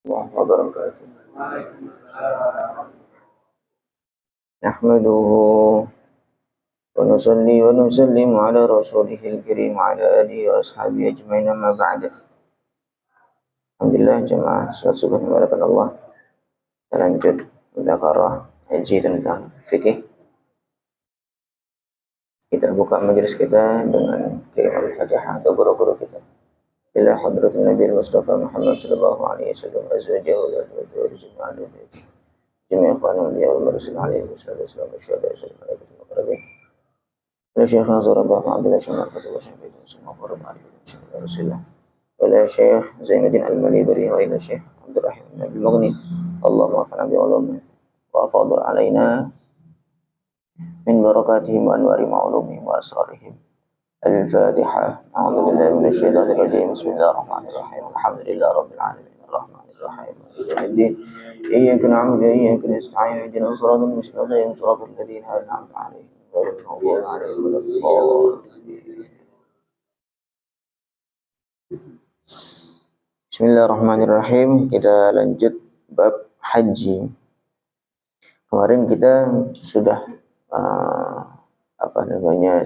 الله وبركاته. نحمده ونصلي ونسلم على رسوله الكريم وعلى آله وأصحابه أجمعين أما بعد. Alhamdulillah jemaah salat subuh dimulakan Allah. Kita lanjut muzakarah haji tentang fikih. Kita buka majelis kita dengan kirim al-Fatihah atau guru-guru kita. Ila hadratin Nabi Mustafa Muhammad sallallahu alaihi wasallam azwajahu wa dzurriyyatahu جميع إخواننا الأنبياء والمرسلين عليهم الصلاة والسلام والشهداء والملائكة المقربين إلى شيخنا زور الله عبد الله شمال فتح الله شمال فتح الله شمال رسول الله وإلى شيخ زين الدين المليبري وإلى شيخ عبد الرحيم بن المغني اللهم انفعنا بعلومهم وأفاض علينا من بركاتهم وأنوار معلومهم وأسرارهم. الفاتحة. أعوذ بالله من الشيطان الرجيم. بسم الله الرحمن الرحيم. الحمد لله رب العالمين الرحمن الرحيم مالك يوم الدين. إياك نعبد وإياك نستعين اهدنا الصراط المستقيم صراط الذين أنعمت عليهم غير المغضوب عليهم ولا الضالين. Bismillahirrahmanirrahim. Kita lanjut bab haji. Kemarin kita sudah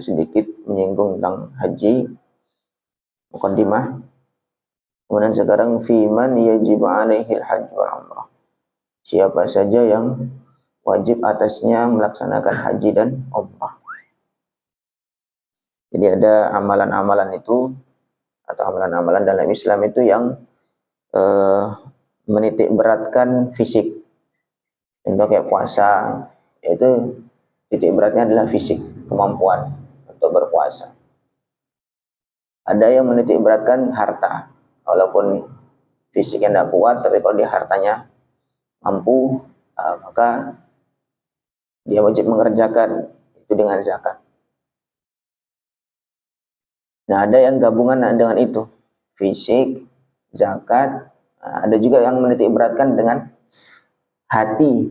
sedikit menyinggung tentang haji, muqaddimah. Kemudian sekarang fiman yajib alaihil hajj wal umrah. Siapa saja yang wajib atasnya melaksanakan haji dan umrah. Jadi ada amalan-amalan itu atau amalan-amalan dalam Islam itu yang menitik beratkan fisik. Contoh kayak puasa, yaitu titik beratnya adalah fisik, kemampuan untuk berpuasa. Ada yang menitik beratkan harta, walaupun fisiknya tidak kuat, tapi kalau dia hartanya mampu, maka dia wajib mengerjakan itu dengan zakat. Nah, ada yang gabungan dengan itu, fisik, zakat. Ada juga yang menitik beratkan dengan hati,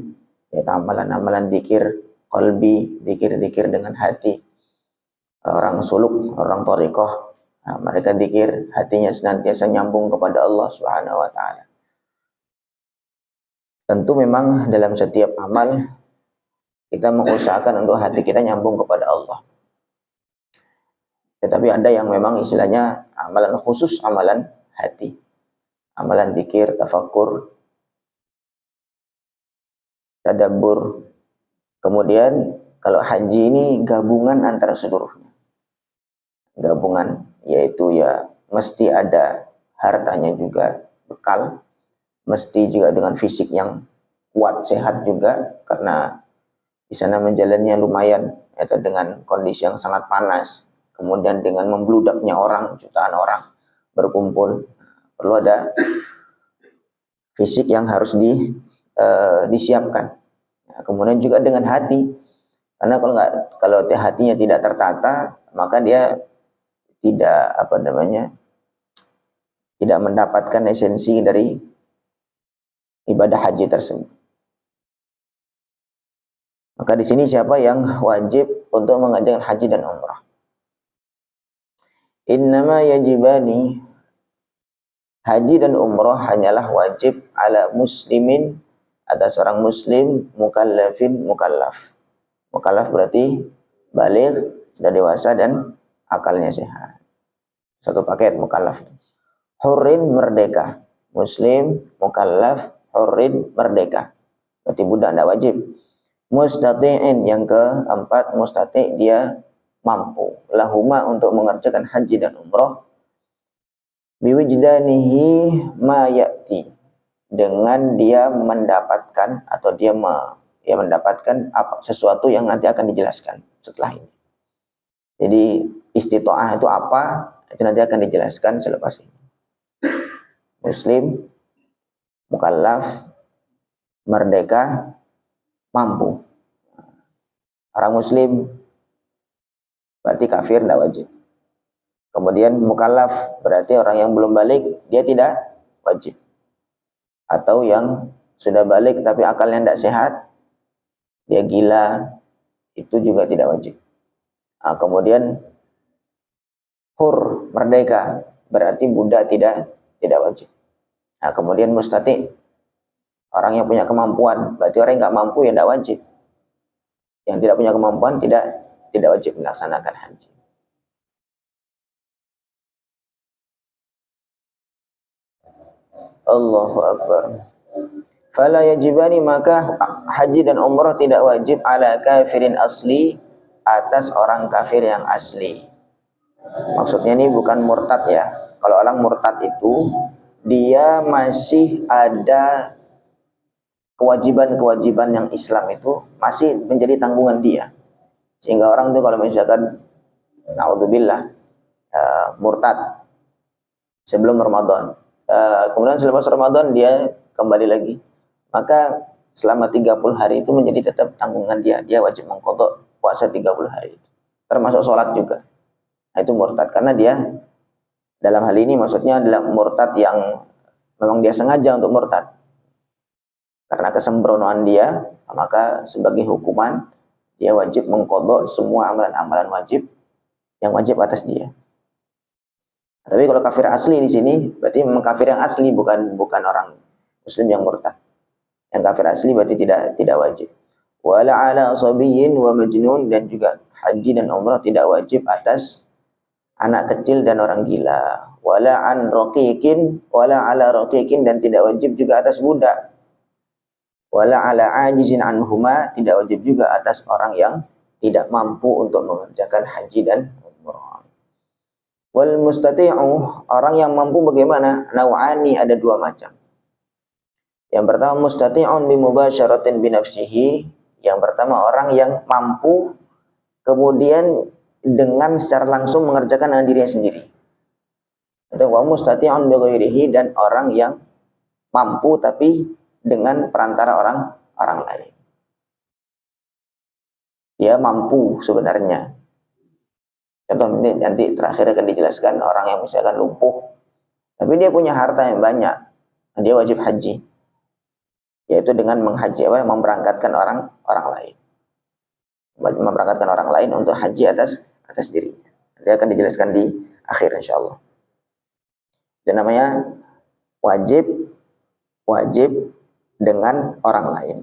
yaitu amalan-amalan zikir qalbi, zikir-zikir dengan hati. Orang suluk, orang thariqah, mereka zikir, hatinya senantiasa nyambung kepada Allah Subhanahu wa taala. Tentu memang dalam setiap amal kita mengusahakan untuk hati kita nyambung kepada Allah. Tetapi ada yang memang istilahnya amalan khusus, amalan hati. Amalan zikir, tafakkur, tadabbur. Kemudian kalau haji ini gabungan antara seluruhnya. Gabungan, yaitu ya mesti ada hartanya juga, bekal. Mesti juga dengan fisik yang kuat, sehat juga, karena di sana menjalannya lumayan, yaitu dengan kondisi yang sangat panas, kemudian dengan membludaknya orang, jutaan orang berkumpul, perlu ada fisik yang harus disiapkan. Nah, kemudian juga dengan hati, karena kalau hatinya tidak tertata, maka dia tidak mendapatkan esensi dari ibadah haji tersebut. Maka di sini siapa yang wajib untuk mengerjakan haji dan umrah? Innama yajibani, haji dan umrah hanyalah wajib ala muslimin, atas orang muslim, mukallafin, mukallaf. Mukallaf berarti baligh, sudah dewasa dan akalnya sehat. Satu paket mukallaf. Hurrin, merdeka. Muslim, mukallaf, hurrin, merdeka. Berarti budak tidak wajib. Mustati'in, yang keempat, mustati', dia mampu. Lahuma, untuk mengerjakan haji dan umrah. Biwijdanihi ma ya'ti, dengan dia mendapatkan atau dia mendapatkan sesuatu yang nanti akan dijelaskan setelah ini. Jadi istita'ah itu apa? Itu nanti akan dijelaskan selepas ini. Muslim, mukallaf, merdeka, mampu. Orang muslim berarti kafir, tidak wajib. Kemudian mukallaf berarti orang yang belum balik, dia tidak wajib. Atau yang sudah balik tapi akalnya tidak sehat, dia gila, itu juga tidak wajib. Nah, kemudian hur, merdeka, berarti budak tidak wajib. Nah, kemudian mustati, orang yang punya kemampuan, berarti orang yang nggak mampu ya tidak wajib. Yang tidak punya kemampuan tidak wajib melaksanakan haji. Allahu Akbar. Fala yajibani, maka haji dan umrah tidak wajib ala kafirin asli, atas orang kafir yang asli. Maksudnya ini bukan murtad ya. Kalau orang murtad itu dia masih ada kewajiban-kewajiban yang Islam itu masih menjadi tanggungan dia. Sehingga orang itu kalau misalkan naudzubillah murtad sebelum Ramadan, kemudian selepas Ramadan dia kembali lagi, maka selama 30 hari itu menjadi tetap tanggungan dia. Dia wajib mengqadha puasa 30 hari. Termasuk sholat juga. Nah, itu murtad karena dia dalam hal ini maksudnya adalah murtad yang memang dia sengaja untuk murtad. Karena kesembronoan dia, maka sebagai hukuman dia wajib mengqadha semua amalan-amalan wajib yang wajib atas dia. Tapi kalau kafir asli di sini berarti memang kafir yang asli, bukan orang muslim yang murtad. Yang kafir asli berarti tidak wajib. Wala ala sabiyyin wa majnun, dan juga haji dan umrah tidak wajib atas anak kecil dan orang gila. Wala an raqiqin wala ala raqiqin, dan tidak wajib juga atas budak. Wala ala ajizin anhuma, tidak wajib juga atas orang yang tidak mampu untuk mengerjakan haji dan umrah. Wal mustati'u, orang yang mampu bagaimana? Naw'ani, ada dua macam. Yang pertama mustati'un bi mubasyaratin bi nafsihi, yang pertama orang yang mampu kemudian dengan secara langsung mengerjakan dengan dirinya sendiri. Atau wa mustati'un bi ghairihi, dan orang yang mampu tapi dengan perantara orang lain. Dia mampu sebenarnya. Contoh ini nanti terakhir akan dijelaskan, orang yang misalkan lumpuh tapi dia punya harta yang banyak, dia wajib haji, yaitu dengan memberangkatkan orang lain, memberangkatkan orang lain untuk haji atas dirinya. Nanti akan dijelaskan di akhir insyaallah. Dan namanya wajib dengan orang lain,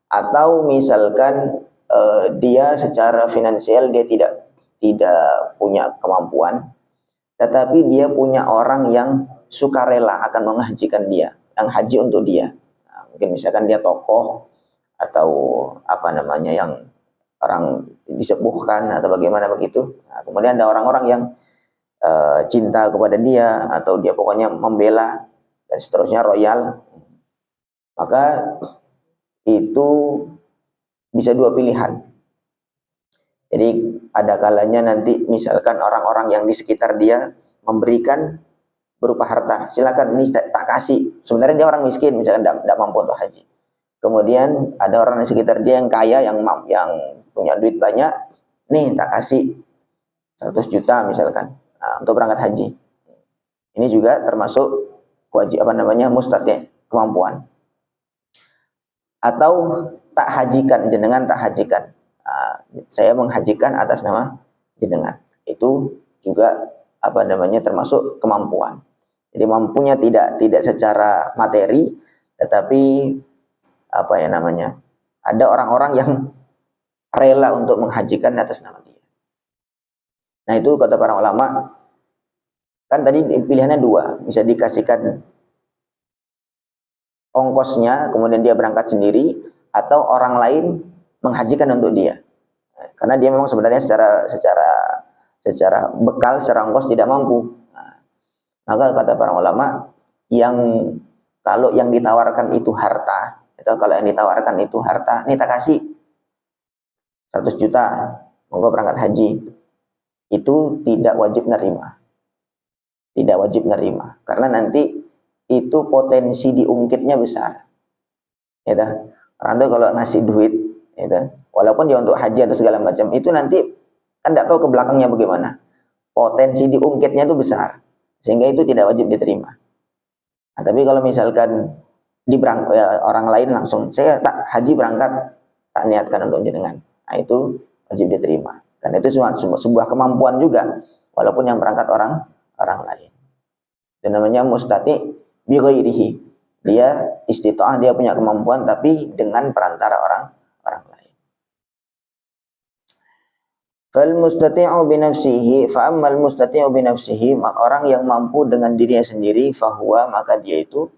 atau misalkan dia secara finansial dia tidak punya kemampuan, tetapi dia punya orang yang sukarela akan menghajikan dia, yang haji untuk dia. Nah, mungkin misalkan dia tokoh atau yang orang disepuhkan atau bagaimana begitu. Nah, kemudian ada orang-orang yang cinta kepada dia, atau dia pokoknya membela dan seterusnya, royal. Maka itu bisa dua pilihan. Jadi ada kalanya nanti misalkan orang-orang yang di sekitar dia memberikan berupa harta, silakan ini tak kasih. Sebenarnya dia orang miskin, misalkan tidak mampu untuk haji. Kemudian ada orang di sekitar dia yang kaya, yang punya duit banyak, nih tak kasih 100 juta misalkan, untuk berangkat haji. Ini juga termasuk wajib mustati', kemampuan. Atau tak hajikan, jenengan tak hajikan. Saya menghajikan atas nama jenengan. Itu juga termasuk kemampuan. Jadi mampunya tidak secara materi, tetapi ada orang-orang yang rela untuk menghajikan atas nama dia. Nah, itu kata para ulama, kan tadi pilihannya dua, bisa dikasihkan ongkosnya kemudian dia berangkat sendiri, atau orang lain menghajikan untuk dia. Karena dia memang sebenarnya secara bekal, secara ongkos tidak mampu. Maka kata para ulama, kalau yang ditawarkan itu harta, ini tak kasih 100 juta, monggo berangkat haji, itu tidak wajib nerima. Tidak wajib nerima, karena nanti itu potensi diungkitnya besar. Ya, orang tuh kalau ngasih duit, walaupun dia untuk haji atau segala macam, itu nanti kan tidak tahu ke belakangnya bagaimana. Potensi diungkitnya itu besar, sehingga itu tidak wajib diterima. Nah, tapi kalau misalkan orang lain langsung, saya tak haji berangkat, tak niatkan untuk jenengan, nah itu wajib diterima. Karena itu sebuah kemampuan juga, walaupun yang berangkat orang lain. Dan namanya mustati' bi ghairihi. Dia istita'ah, dia punya kemampuan tapi dengan perantara orang lain. Fal mustati'u bi nafsihi fa ammal mustati'u bi nafsihi, orang yang mampu dengan dirinya sendiri, fahuwa, maka dia itu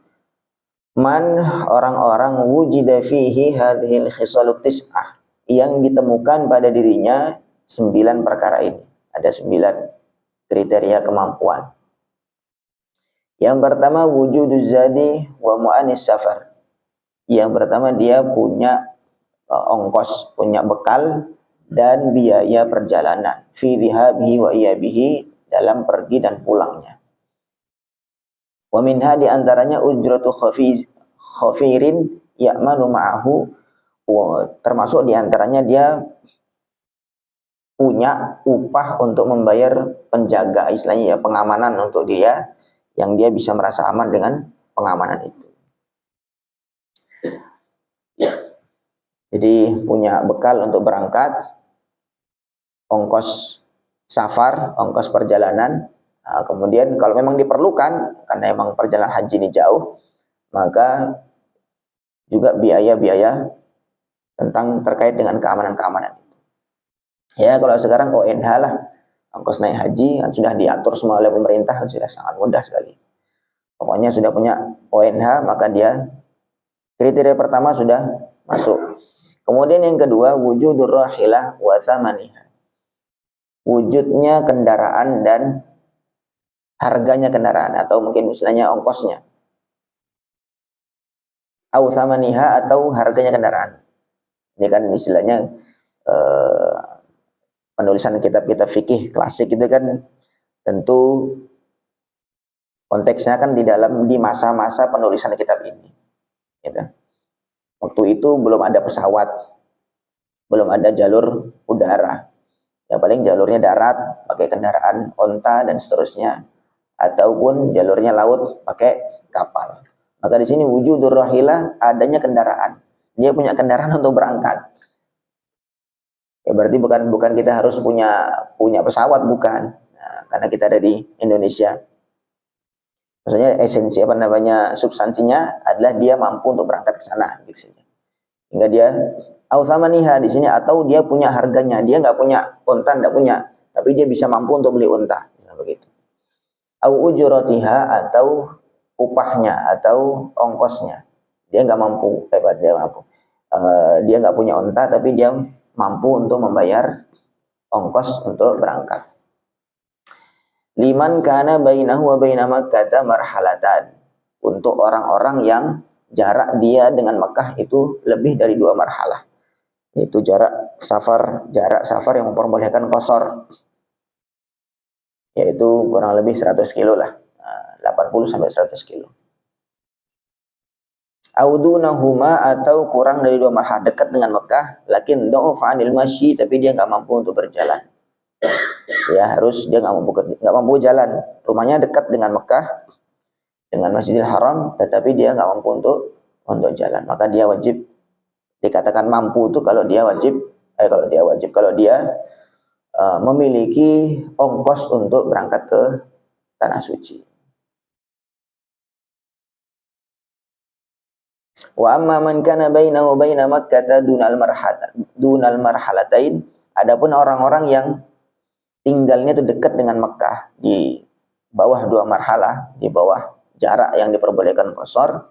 man, orang-orang wujida fihi hadhil khisalut tis'ah, yang ditemukan pada dirinya 9 perkara ini. Ada 9 kriteria kemampuan. Yang pertama wujuduz zadi wa mu'anis safar. Yang pertama dia punya ongkos, punya bekal dan biaya perjalanan, fi dhihabihi wa iyabihi, dalam pergi dan pulangnya. Wa minha, di antaranya ujratu khafirin ya'manu ma'ahu, termasuk di antaranya dia punya upah untuk membayar penjaga, istilahnya ya, pengamanan untuk dia, yang dia bisa merasa aman dengan pengamanan itu. Jadi punya bekal untuk berangkat, ongkos safar, ongkos perjalanan. Nah, kemudian kalau memang diperlukan, karena memang perjalanan haji ini jauh, maka juga biaya-biaya tentang terkait dengan keamanan-keamanan. Ya, kalau sekarang ONH lah, ongkos naik haji kan sudah diatur semua oleh pemerintah, sudah sangat mudah sekali. Pokoknya sudah punya ONH, maka dia kriteria pertama sudah masuk. Kemudian yang kedua, wujudur rahilah wa thamaniha. Wujudnya kendaraan dan harganya kendaraan, atau mungkin misalnya ongkosnya. Au thamaniha, atau harganya kendaraan. Ini kan istilahnya penulisan kitab-kitab fikih klasik itu kan tentu konteksnya kan di masa-masa penulisan kitab ini. Gitu. Waktu itu belum ada pesawat, belum ada jalur udara. Ya paling jalurnya darat, pakai kendaraan onta dan seterusnya, ataupun jalurnya laut pakai kapal. Maka di sini wujudur rahilah, adanya kendaraan. Dia punya kendaraan untuk berangkat. Ya berarti bukan kita harus punya pesawat, bukan. Nah, karena kita ada di Indonesia. Maksudnya esensi substansinya adalah dia mampu untuk berangkat ke sana, gitu saja. Hingga dia thamaniha di sini, atau dia punya harganya. Dia nggak punya unta, nggak punya, tapi dia bisa mampu untuk beli unta, nah, begitu. Au ujuratiha, atau upahnya atau ongkosnya. Dia nggak mampu, dia nggak punya unta, tapi dia mampu untuk membayar ongkos untuk berangkat. Liman kana bainahu wa baina Makkah marhalatan, untuk orang-orang yang jarak dia dengan Mekah itu lebih dari 2 marhalah. Yaitu jarak safar yang memperbolehkan qashar, yaitu kurang lebih 100 kilo lah, 80 sampai 100 kilo. Audunahuma, atau kurang dari 2 marhalah, dekat dengan Mekah, lakin dha'uf 'anil masyi, tapi dia nggak mampu untuk berjalan. Ya dia nggak mampu jalan. Rumahnya dekat dengan Mekah, dengan Masjidil Haram, tetapi dia nggak mampu untuk jalan. Maka dia wajib dikatakan mampu itu kalau dia memiliki ongkos untuk berangkat ke tanah suci. Wa amma man kana bainahu wa baina Makkah dunal marhalatain, adapun orang-orang yang tinggalnya itu dekat dengan Mekah, di bawah 2 marhalah, di bawah jarak yang diperbolehkan qashar,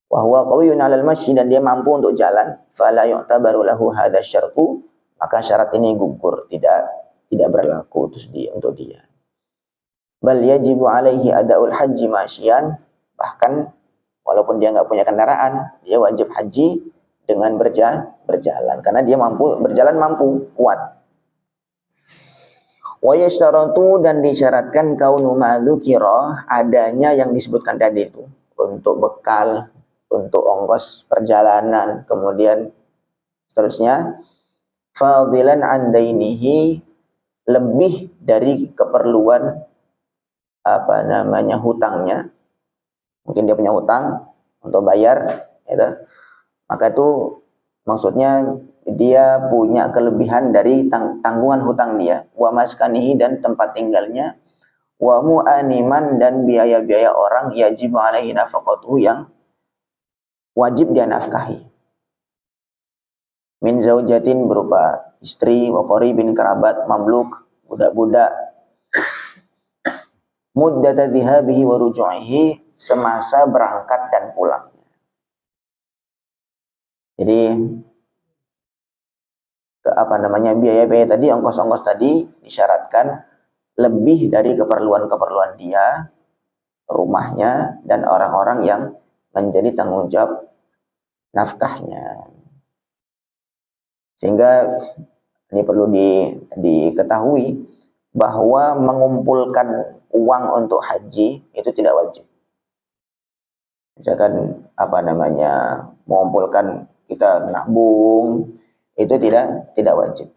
wa huwa qawiyyun 'alal masyi, dan dia mampu untuk jalan, fala yu'tabaru lahu hadza syartu, maka syarat ini gugur, tidak berlaku untuk dia. Bal yajibu 'alaihi ada'ul haji masyian, bahkan walaupun dia nggak punya kendaraan, dia wajib haji dengan berjalan, karena dia mampu berjalan, kuat. Wa yashtaratu, dan disyaratkan kaunu ma dzukira, adanya yang disebutkan tadi itu, untuk bekal, untuk ongkos perjalanan, kemudian seterusnya, fadilan an dainihi, lebih dari keperluan hutangnya. Mungkin dia punya hutang untuk bayar, gitu. Maka itu maksudnya dia punya kelebihan dari tanggungan hutang dia, wa maskanihi, dan tempat tinggalnya, wa mu'animan, dan biaya-biaya orang, yajib alaihi nafaqatuhu, yang wajib dia nafkahi. Min zaujatin berupa istri, wa qaribin kerabat, mamluk, budak-budak. Muddata dhihabihi wa ruju'ihi, semasa berangkat dan pulang. Jadi biaya-biaya tadi, ongkos-ongkos tadi disyaratkan lebih dari keperluan-keperluan dia, rumahnya, dan orang-orang yang menjadi tanggung jawab nafkahnya. Sehingga ini perlu diketahui bahwa mengumpulkan uang untuk haji itu tidak wajib. Misalkan mengumpulkan, kita nabung, itu tidak wajib.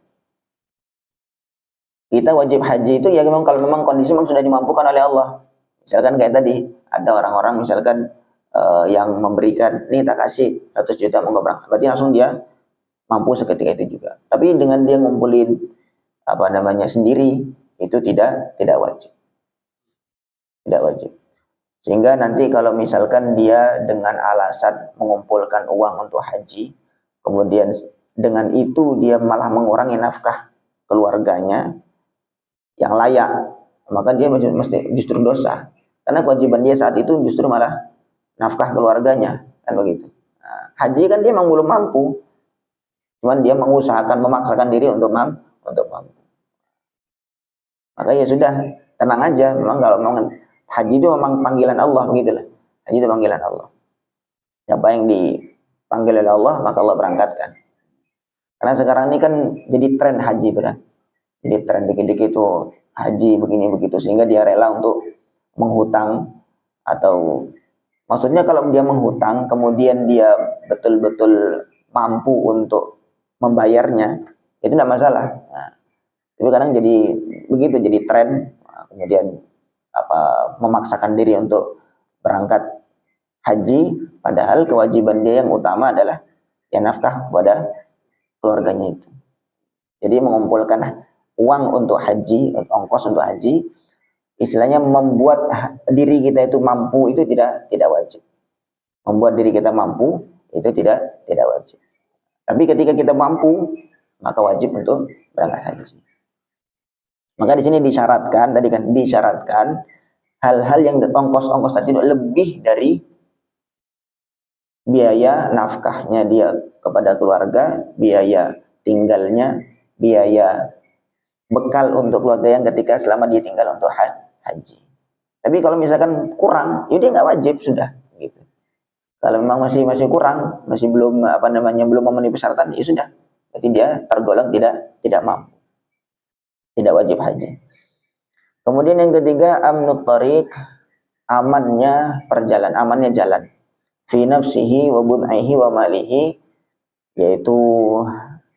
Kita wajib haji itu ya memang kalau memang kondisi memang sudah dimampukan oleh Allah. Misalkan kayak tadi ada orang-orang misalkan yang memberikan, nih tak kasih 100 juta mau berangkat, berarti langsung dia mampu seketika itu juga. Tapi dengan dia ngumpulin sendiri, itu tidak wajib. Tidak wajib. Sehingga nanti kalau misalkan dia dengan alasan mengumpulkan uang untuk haji, kemudian dengan itu dia malah mengurangi nafkah keluarganya yang layak, maka dia mesti justru dosa. Karena kewajiban dia saat itu justru malah nafkah keluarganya, kan begitu. Nah, haji kan dia memang belum mampu, cuman dia memaksakan diri untuk mampu. Maka ya sudah, tenang aja. Memang kalau haji itu memang panggilan Allah, begitulah. Haji itu panggilan Allah. Siapa yang dipanggil oleh Allah, maka Allah berangkatkan. Karena sekarang ini kan jadi tren haji itu kan. Jadi tren dikit-dikit itu haji begini begitu, sehingga dia rela untuk menghutang, atau maksudnya kalau dia menghutang kemudian dia betul-betul mampu untuk membayarnya, itu tidak masalah. Nah, tapi kadang jadi begitu, jadi tren, kemudian memaksakan diri untuk berangkat haji, padahal kewajiban dia yang utama adalah ya nafkah kepada keluarganya itu. Jadi mengumpulkan uang untuk haji, ongkos untuk haji, istilahnya membuat diri kita itu mampu, itu tidak wajib. Membuat diri kita mampu itu tidak wajib. Tapi ketika kita mampu, maka wajib untuk berangkat haji. Maka di sini disyaratkan hal-hal yang ongkos-ongkos tadi lebih dari biaya nafkahnya dia kepada keluarga, biaya tinggalnya, biaya bekal untuk keluarga yang ketika selama dia tinggal untuk haji. Tapi kalau misalkan kurang, ya dia nggak wajib sudah. Gitu. Kalau memang masih kurang, masih belum belum memenuhi persyaratan, ya sudah. Berarti dia tergolong tidak mampu, tidak wajib haji. Kemudian yang ketiga, amnut tariq, amannya jalan. Fi nafsihi wa bud'ihi wa malihi, yaitu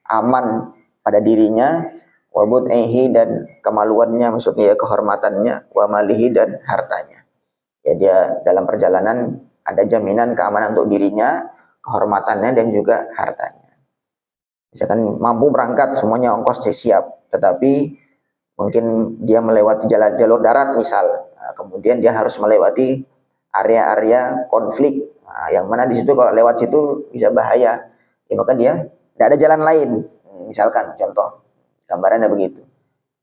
aman pada dirinya, wa bud'ihi dan kemaluannya, maksudnya ya kehormatannya, wa malihi dan hartanya. Ya dia dalam perjalanan ada jaminan keamanan untuk dirinya, kehormatannya dan juga hartanya. Misalkan mampu berangkat semuanya ongkos siap, tetapi mungkin dia melewati jalur darat misal, kemudian dia harus melewati area-area konflik, yang mana di situ kalau lewat situ bisa bahaya, ya maka dia tidak ada jalan lain. Misalkan contoh gambarannya begitu,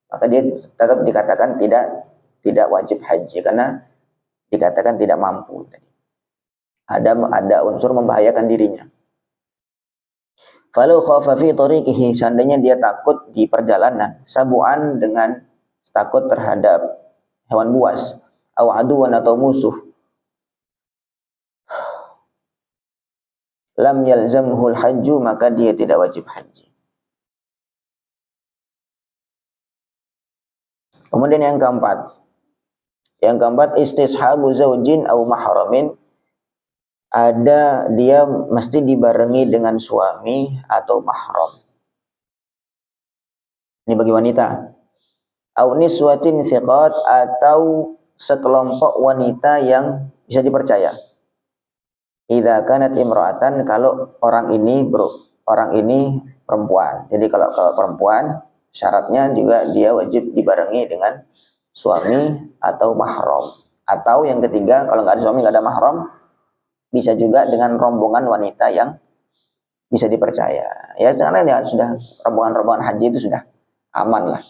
maka dia tetap dikatakan tidak wajib haji karena dikatakan tidak mampu. Ada unsur membahayakan dirinya. Falau khafa fi tariqihi, seandainya dia takut di perjalanan, sabuan dengan takut terhadap hewan buas, aw aduwan atau musuh, lam yalzamhul hajju, maka dia tidak wajib haji. Kemudian yang keempat istishabu zaujin aw mahramin, ada dia mesti dibarengi dengan suami atau mahram. Ini bagi wanita. Au niswatin thiqat, atau sekelompok wanita yang bisa dipercaya. Idza kanat imra'atan, kalau orang ini perempuan. Jadi kalau perempuan syaratnya juga dia wajib dibarengi dengan suami atau mahram. Atau yang ketiga, kalau nggak ada suami nggak ada mahram, bisa juga dengan rombongan wanita yang bisa dipercaya. Ya sekarang ya sudah rombongan-rombongan haji itu sudah aman lah.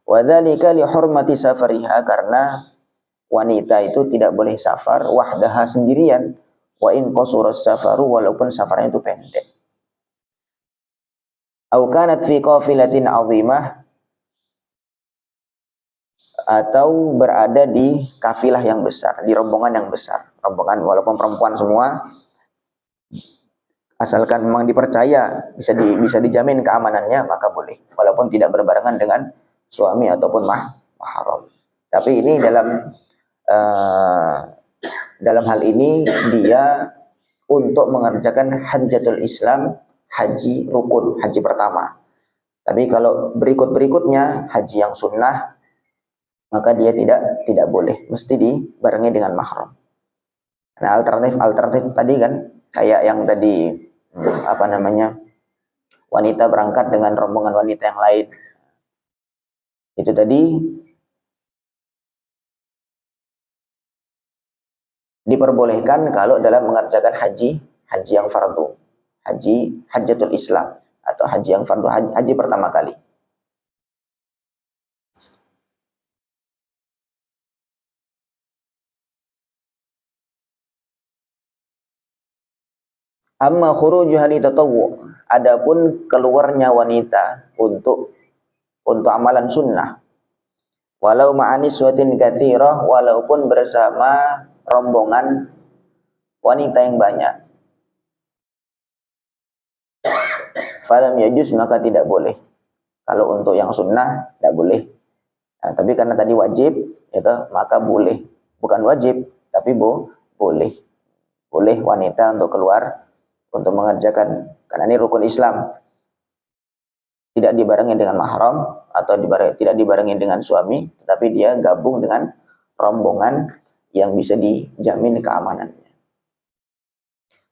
Wa dzalika li hurmati safariha, karena wanita itu tidak boleh safar wahdaha sendirian, wa in qasura safaru, walaupun safarnya itu pendek. Au kanat fi qafilatin 'azimah, atau berada di kafilah yang besar, di rombongan yang besar. Rombongan walaupun perempuan semua, asalkan memang dipercaya bisa dijamin keamanannya, maka boleh walaupun tidak berbarengan dengan suami ataupun mahram. Tapi ini dalam hal ini dia untuk mengerjakan hajjatul Islam, haji rukun, haji pertama. Tapi kalau berikutnya haji yang sunnah, maka dia tidak boleh, mesti dibarengi dengan mahram. Nah, alternatif tadi kan kayak yang tadi wanita berangkat dengan rombongan wanita yang lain. Itu tadi diperbolehkan kalau dalam mengerjakan haji yang fardu, hajjatul Islam atau haji yang fardu, haji pertama kali. Amma khurujuha li tatawwu, adapun keluarnya wanita untuk amalan sunnah, walau ma'aniswatin katsirah, walaupun bersama rombongan wanita yang banyak, falam yajuz, maka tidak boleh. Kalau untuk yang sunnah tidak boleh. Nah, tapi karena tadi wajib, itu maka boleh. Bukan wajib, tapi boleh. Boleh wanita untuk keluar untuk mengerjakan, karena ini rukun Islam. Tidak dibarengi dengan mahram atau tidak dibarengi dengan suami, tetapi dia gabung dengan rombongan yang bisa dijamin keamanannya.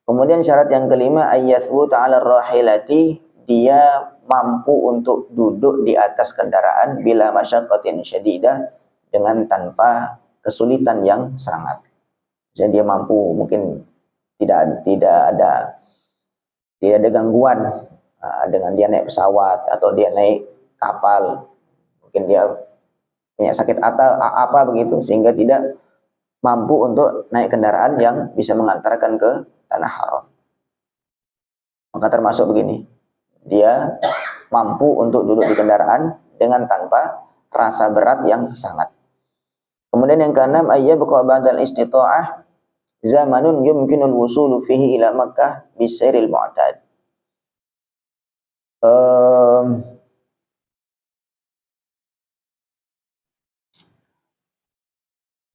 Kemudian syarat yang kelima, ayyathbuta 'ala rahilati, dia mampu untuk duduk di atas kendaraan bila masyaqqatin syadidah, dengan tanpa kesulitan yang sangat. Jadi dia mampu, mungkin tidak ada gangguan dengan dia naik pesawat atau dia naik kapal, mungkin dia punya sakit atau apa begitu, sehingga tidak mampu untuk naik kendaraan yang bisa mengantarkan ke tanah haram. Maka termasuk begini, dia mampu untuk duduk di kendaraan dengan tanpa rasa berat yang sangat. Kemudian yang keenam, ayyabqa ba'dal istita'ah zamanun yumkinul wusulu fihi ila Makkah bisairil mu'tad.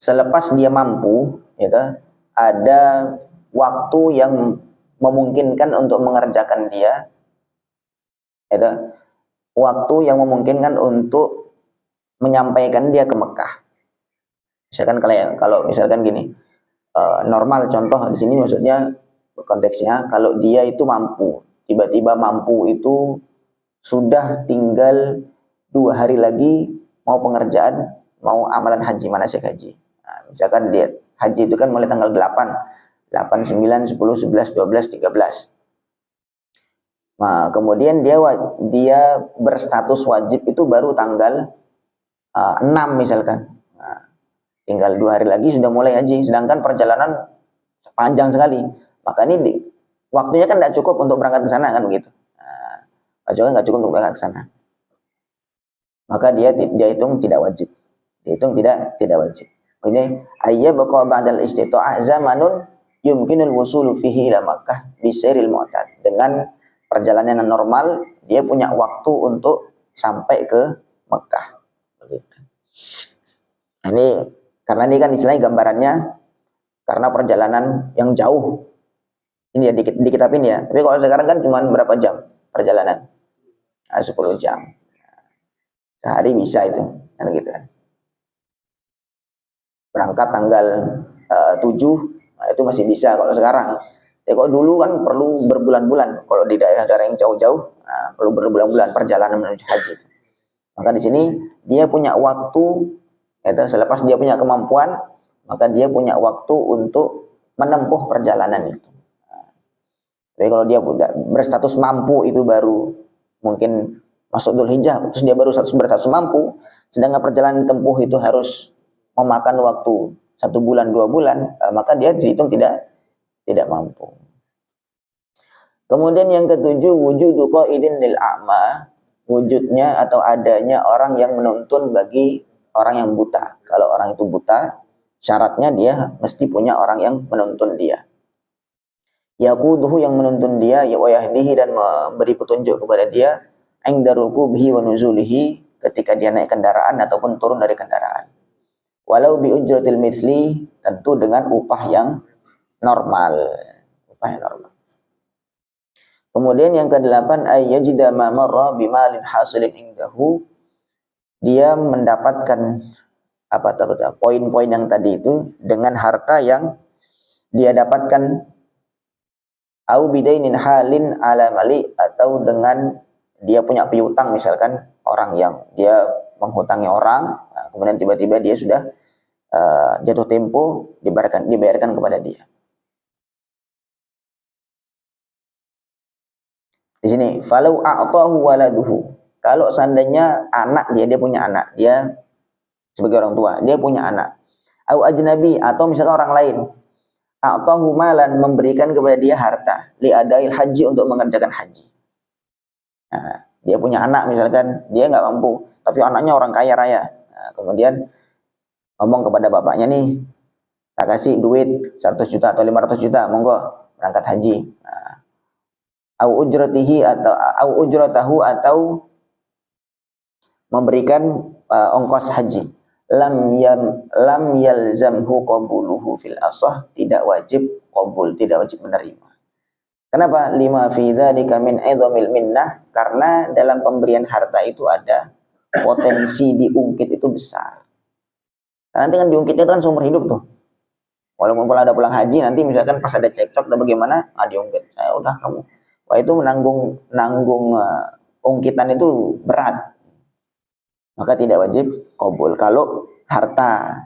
Selepas dia mampu, ada waktu yang memungkinkan untuk mengerjakan dia, waktu yang memungkinkan untuk menyampaikan dia ke Mekah. Misalkan kalau misalkan gini, normal, contoh di sini maksudnya konteksnya, kalau dia itu mampu, tiba-tiba mampu itu sudah tinggal 2 hari lagi mau pengerjaan, mau amalan haji, manasik haji. Nah, misalkan dia haji itu kan mulai tanggal 8, 9, 10, 11, 12, 13. Nah, kemudian dia berstatus wajib itu baru tanggal 6 misalkan. Nah, tinggal 2 hari lagi sudah mulai haji, sedangkan perjalanan panjang sekali. Maka ini waktunya kan tidak cukup untuk berangkat ke sana, kan begitu. Nah, juga nggak cukup untuk berangkat ke sana. Maka dia hitung tidak wajib. Dihitung tidak wajib. Ini ayyabqa ba'dal istita'ah zamanun yumkinul wusulu fihi ila Makkah bisairil mu'tad. Dengan perjalanan normal, dia punya waktu untuk sampai ke Mekah. Begitu. Ini karena ini kan istilahnya gambarannya karena perjalanan yang jauh. Ini ya di kitab ini ya. Tapi kalau sekarang kan cuma berapa jam perjalanan? 10 jam. Sehari bisa itu, kan gitu kan. Berangkat tanggal 7, nah itu masih bisa kalau sekarang. Tapi kalau dulu kan perlu berbulan-bulan. Kalau di daerah-daerah yang jauh-jauh, perlu berbulan-bulan perjalanan menuju haji. Maka di sini dia punya waktu, selepas dia punya kemampuan, maka dia punya waktu untuk menempuh perjalanan itu. Jadi kalau dia berstatus mampu itu baru mungkin masuk Dzulhijjah, terus dia baru berstatus mampu, sedangkan perjalanan tempuh itu harus memakan waktu 1 bulan 2 bulan, maka dia dihitung tidak mampu. Kemudian yang ketujuh, wujudu qaidin lil a'ma, wujudnya atau adanya orang yang menuntun bagi orang yang buta. Kalau orang itu buta, syaratnya dia mesti punya orang yang menuntun dia. Yaquduhu, yang menuntun dia, wa yahdihi, dan memberi petunjuk kepada dia, inda rukubihi wa nuzulihi, ketika dia naik kendaraan ataupun turun dari kendaraan. Walau bi ujratil mithli, tentu dengan upah yang normal. Upah yang normal. Kemudian yang ke-8, ayyajida ma marra bimalin hasilin indahu, dia mendapatkan poin-poin yang tadi itu dengan harta yang dia dapatkan, au bidainin halin ala mali, atau dengan dia punya piutang, misalkan orang yang dia menghutangi orang, kemudian tiba-tiba dia sudah jatuh tempo, dibayarkan kepada dia. Di sini, falau a'tahu waladuhu, kalau seandainya anak dia punya anak, dia sebagai orang tua, dia punya anak, au ajnabi, atau misalkan orang lain, a'tahu malan, memberikan kepada dia harta, li adail haji, untuk mengerjakan haji. Nah, dia punya anak misalkan, dia nggak mampu, tapi anaknya orang kaya raya. Nah, kemudian ngomong kepada bapaknya nih, tak kasih duit 100 juta atau 500 juta, monggo berangkat haji. Nah, au ujratihi, atau au ujratahu, atau memberikan ongkos haji. Lam yalzamhu qabuluhu fil asah, tidak wajib qabul, tidak wajib menerima. Kenapa? Lima fi dzalika min idhamil minnah, karena dalam pemberian harta itu ada potensi diungkit itu besar. Karena nanti kan diungkitnya kan seumur hidup tuh. Walaupun kalau ada pulang haji, nanti misalkan pas ada cekcok atau bagaimana, diungkit. Udah kamu. Wah, itu menanggung ungkitan itu berat. Maka tidak wajib qabul kalau harta.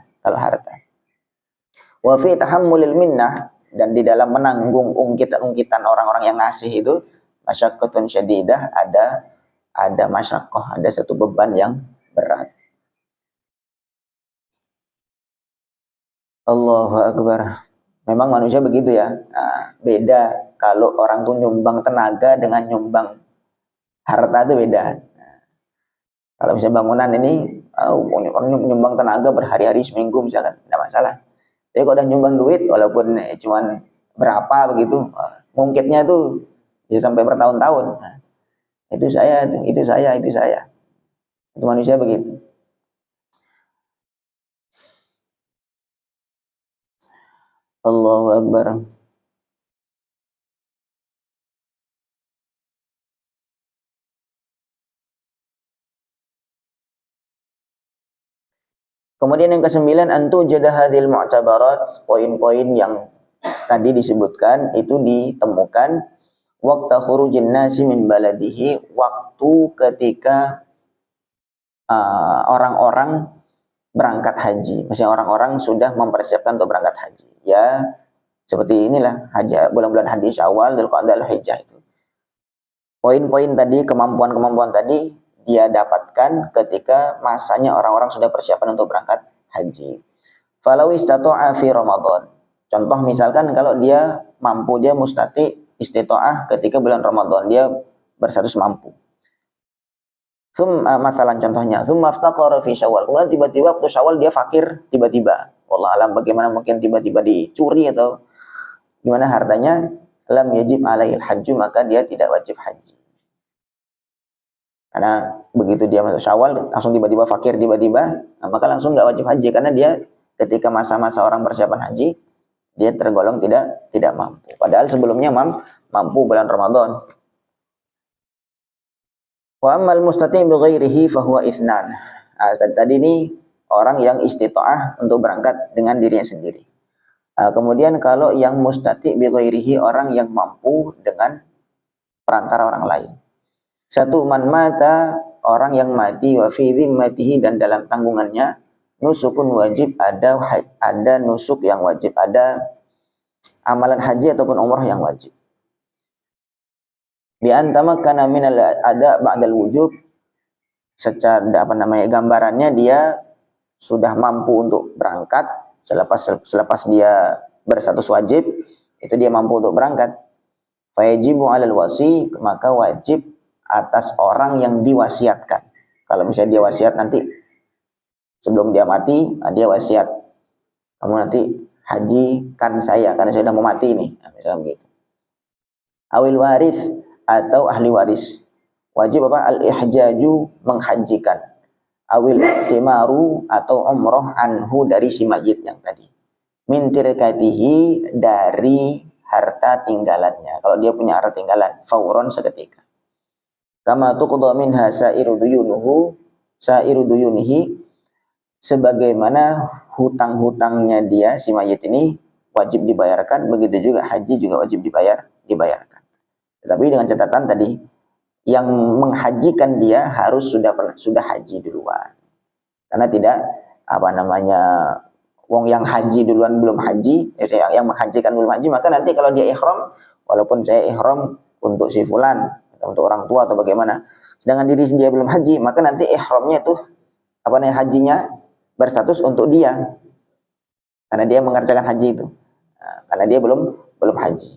Wa fi tahammulil minnah, dan di dalam menanggung ungkitan-ungkitan orang-orang yang ngasih itu, masyaqqatun syadidah, ada masyaqqah, ada satu beban yang berat. Allahu Akbar. Memang manusia begitu ya. Nah, beda kalau orang tuh nyumbang tenaga dengan nyumbang harta, itu beda. Nah, kalau misalnya bangunan ini, orang nyumbang tenaga berhari-hari, seminggu misalkan, tidak masalah. Tapi kalau udah nyumbang duit, walaupun cuman berapa begitu, ngungkitnya tuh bisa sampai bertahun-tahun. Nah, itu saya. Itu manusia begitu. Allahu Akbar. Kemudian yang ke-9, antu jadah hadhil mu'tabarat, poin-poin yang tadi disebutkan itu ditemukan waqta khurujin nasi min baladihi, waktu ketika orang-orang berangkat haji. Maksudnya orang-orang sudah mempersiapkan untuk berangkat haji. Ya, seperti inilah haji, bulan-bulan haji Syawal, Dzulqa'dah, Dzulhijjah itu. Poin-poin tadi, kemampuan-kemampuan tadi dia dapatkan ketika masanya orang-orang sudah persiapan untuk berangkat haji. Falau istata'a fi Ramadan. Contoh misalkan kalau dia mampu, dia mustati istita'ah ketika bulan Ramadan, dia berstatus mampu. Masalah contohnya, aftaqara fi Syawal. Kemudian tiba-tiba waktu Syawal dia fakir tiba-tiba. Wallah alam bagaimana mungkin tiba-tiba dicuri atau gimana hartanya, lam yajib alaihil hajju, maka dia tidak wajib haji. Karena begitu dia masuk Syawal langsung tiba-tiba fakir tiba-tiba, maka langsung nggak wajib haji, karena dia ketika masa-masa orang persiapan haji dia tergolong tidak mampu. Padahal sebelumnya mampu bulan Ramadan. Wa ammal mustati' bi ghairihi fa huwa itsnan. Tadi ini orang yang istita'ah untuk berangkat dengan dirinya sendiri. Kemudian kalau yang mustati' bi ghairihi, orang yang mampu dengan perantara orang lain. Satu, man mata, orang yang mati, wa fi dhimmatihi, dan dalam tanggungannya, nusukun wajib, ada nusuk yang wajib, ada amalan haji ataupun umrah yang wajib. Bi antamakkana minal ada ba'dal wujub, secara gambarannya dia sudah mampu untuk berangkat selepas dia berstatus wajib, itu dia mampu untuk berangkat. Fayajibu 'alal wasi, maka wajib atas orang yang diwasiatkan. Kalau misalnya dia wasiat nanti sebelum dia mati, dia wasiat, kamu nanti hajikan saya karena saya sudah mau mati nih, misalnya begitu. Awil waris, atau ahli waris, wajib apa? Al-ihjaju, menghajikan. Awil i'timaru, atau umroh anhu, dari si mayit yang tadi. Min tirkatihi, dari harta tinggalannya. Kalau dia punya harta tinggalan, fauron, seketika. Kama tuqda minha sa'iru duyunihi, sebagaimana hutang-hutangnya dia si mayit ini wajib dibayarkan, begitu juga haji juga wajib dibayarkan. Tetapi dengan catatan tadi, yang menghajikan dia harus sudah haji duluan. Karena tidak wong yang haji duluan belum haji, yang menghajikan belum haji, maka nanti kalau dia ihram, walaupun saya ihram untuk si fulan, untuk orang tua atau bagaimana, sedangkan diri dia belum haji, maka nanti ihramnya tuh hajinya berstatus untuk dia, karena dia mengerjakan haji itu, karena dia belum haji.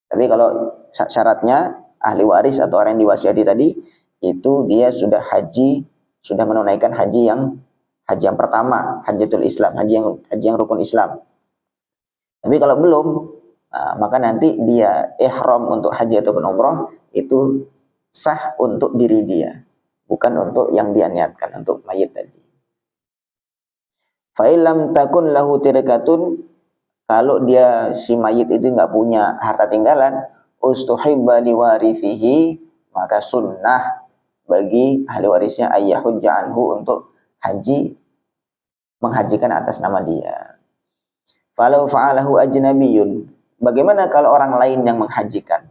Tapi kalau syaratnya ahli waris atau orang yang diwasiati tadi, itu dia sudah haji, sudah menunaikan haji yang pertama, hajatul Islam, haji yang rukun Islam. Tapi kalau belum, maka nanti dia ihram untuk haji ataupun umroh itu sah untuk diri dia, bukan untuk yang dia niatkan untuk mayit tadi. Fa illam takun lahu tirkatun, kalau dia si mayit itu nggak punya harta tinggalan, ustuhibba liwarithihi, maka sunnah bagi ahli warisnya ayyahujja anhu, untuk menghajikan atas nama dia. Falau fa'alahu ajnabiyun, bagaimana kalau orang lain yang menghajikan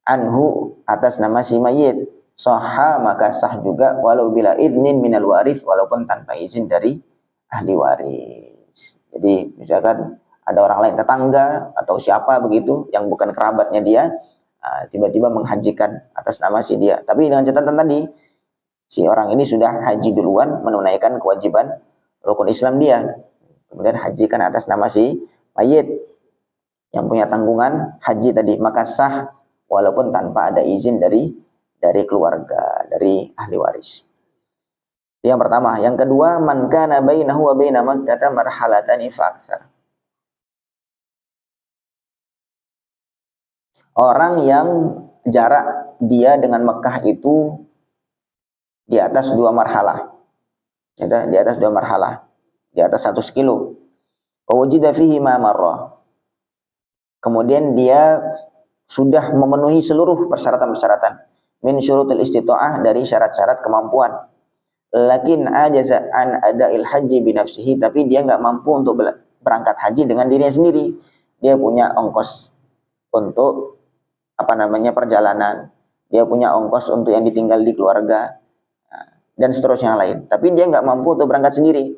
anhu, atas nama si mayit, sahha, maka sah juga, walau bila idnin minal waris, walaupun tanpa izin dari ahli waris. Jadi misalkan ada orang lain, tetangga atau siapa begitu yang bukan kerabatnya dia, tiba-tiba menghajikan atas nama si dia, tapi dengan catatan tadi, si orang ini sudah haji duluan, menunaikan kewajiban rukun Islam dia, kemudian hajikan atas nama si mayit yang punya tanggungan haji tadi, maka sah walaupun tanpa ada izin dari keluarga, dari ahli waris. Yang pertama. Yang kedua, man kana bainahu wa baina Makkah marhalatani fa aktsar. Orang yang jarak dia dengan Mekah itu di atas 2 marhalah. Di atas 2 marhalah. Di atas 1 kilo. Wa wujida fihi ma marra. Kemudian dia sudah memenuhi seluruh persyaratan-persyaratan. Min syurutul istita'ah, dari syarat-syarat kemampuan. Lakin ajaza an ada'il haji binafsihi, tapi dia nggak mampu untuk berangkat haji dengan dirinya sendiri. Dia punya ongkos untuk perjalanan, dia punya ongkos untuk yang ditinggal di keluarga, dan seterusnya yang lain. Tapi dia nggak mampu untuk berangkat sendiri.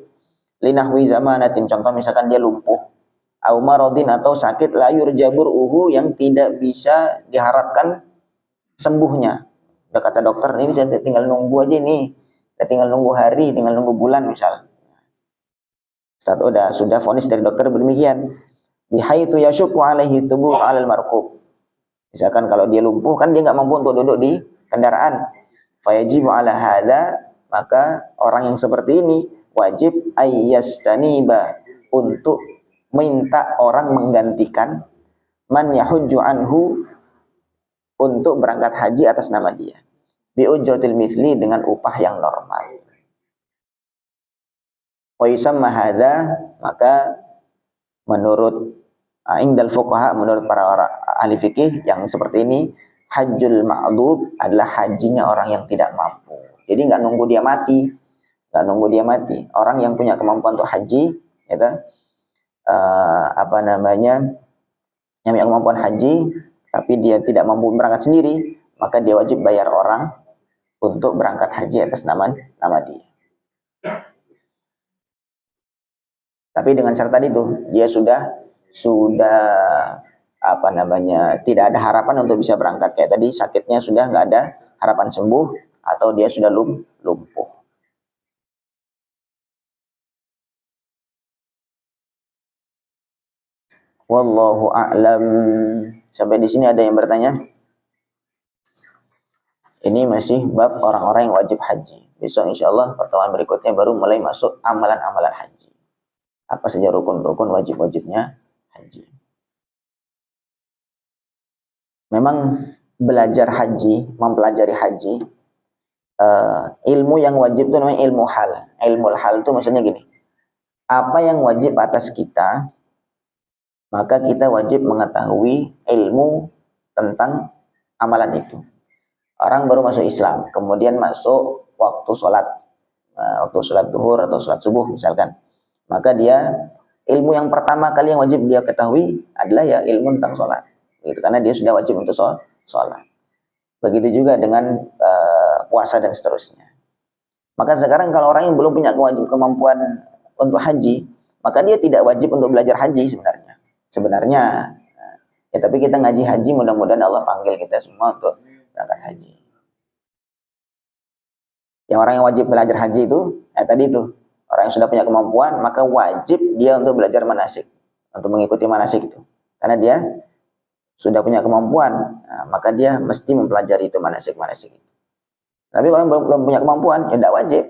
Linahwi zamanatin, contoh misalkan dia lumpuh, au maradin, atau sakit, la yurjabur uhu, yang tidak bisa diharapkan sembuhnya. Udah kata dokter, ini saya tinggal nunggu aja nih, tinggal nunggu hari, tinggal nunggu bulan misal. Sudah vonis dari dokter demikian. Bihaitsu yashukku alaihi thubuh 'alal markub. Misalkan kalau dia lumpuh, kan dia nggak mampu untuk duduk di kendaraan. Fayajibu 'ala hadza, maka orang yang seperti ini wajib ayyastaniba, untuk minta orang menggantikan, man yahujju anhu, untuk berangkat haji atas nama dia, bi ujratil mithli, dengan upah yang normal. Wa yusamma hadza, maka menurut indal fuqaha, menurut para ahli fikih yang seperti ini, hajjul ma'dud, adalah hajinya orang yang tidak mampu. Jadi nggak nunggu dia mati, orang yang punya kemampuan untuk haji, gitu, yang punya kemampuan haji, tapi dia tidak mampu berangkat sendiri, maka dia wajib bayar orang untuk berangkat haji atas nama dia. Tapi dengan syarat tadi tuh, dia sudah apa namanya, tidak ada harapan untuk bisa berangkat. Kayak tadi sakitnya sudah nggak ada harapan sembuh, atau dia sudah lumpuh. Wallahu a'lam. Sampai di sini ada yang bertanya? Ini masih bab orang-orang yang wajib haji. Besok insya Allah pertemuan berikutnya baru mulai masuk amalan-amalan haji. Apa saja rukun-rukun wajib-wajibnya haji. Memang belajar haji, mempelajari haji, ilmu yang wajib itu namanya ilmu hal. Ilmu hal itu maksudnya gini, apa yang wajib atas kita, maka kita wajib mengetahui ilmu tentang amalan itu. Orang baru masuk Islam, kemudian masuk waktu sholat duhur atau sholat subuh misalkan, maka dia ilmu yang pertama kali yang wajib dia ketahui adalah ya ilmu tentang sholat, gitu, karena dia sudah wajib untuk sholat. Begitu juga dengan puasa dan seterusnya. Maka sekarang kalau orang yang belum punya kemampuan untuk haji, maka dia tidak wajib untuk belajar haji sebenarnya. Ya, tapi kita ngaji haji, mudah-mudahan Allah panggil kita semua untuk berangkat haji. Yang orang yang wajib belajar haji itu, tadi itu, orang yang sudah punya kemampuan, maka wajib dia untuk belajar manasik, untuk mengikuti manasik itu. Karena dia sudah punya kemampuan, maka dia mesti mempelajari itu manasik-manasik itu. Tapi kalau belum punya kemampuan, ya tidak wajib.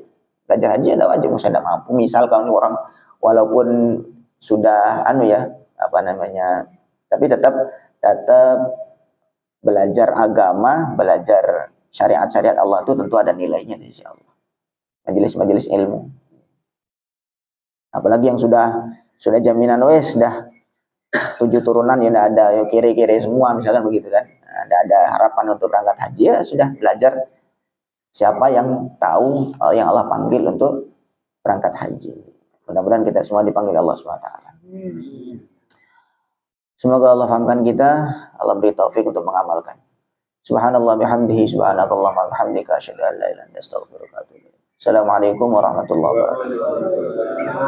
Belajar haji ya tidak wajib, misalnya tidak mampu. Misal kalau orang walaupun sudah tapi tetap belajar agama, belajar syariat-syariat Allah itu tentu ada nilainya di sisi Allah. Majelis-majelis ilmu. Apalagi yang sudah jaminan sudah 7 turunan ya tidak ada, ya kiri-kiri semua misalkan begitu kan. Tidak ada harapan untuk berangkat haji, ya sudah belajar siapa yang tahu yang Allah panggil untuk berangkat haji. Mudah-mudahan kita semua dipanggil Allah SWT. Semoga Allah fahamkan kita, Allah beri taufik untuk mengamalkan. Subhanallah bihamdihi, subhanakallahumma bihamdika, asyhadu an la ilaha illa anta, astaghfiruka wa atubu ilaik. Assalamualaikum warahmatullahi wabarakatuh.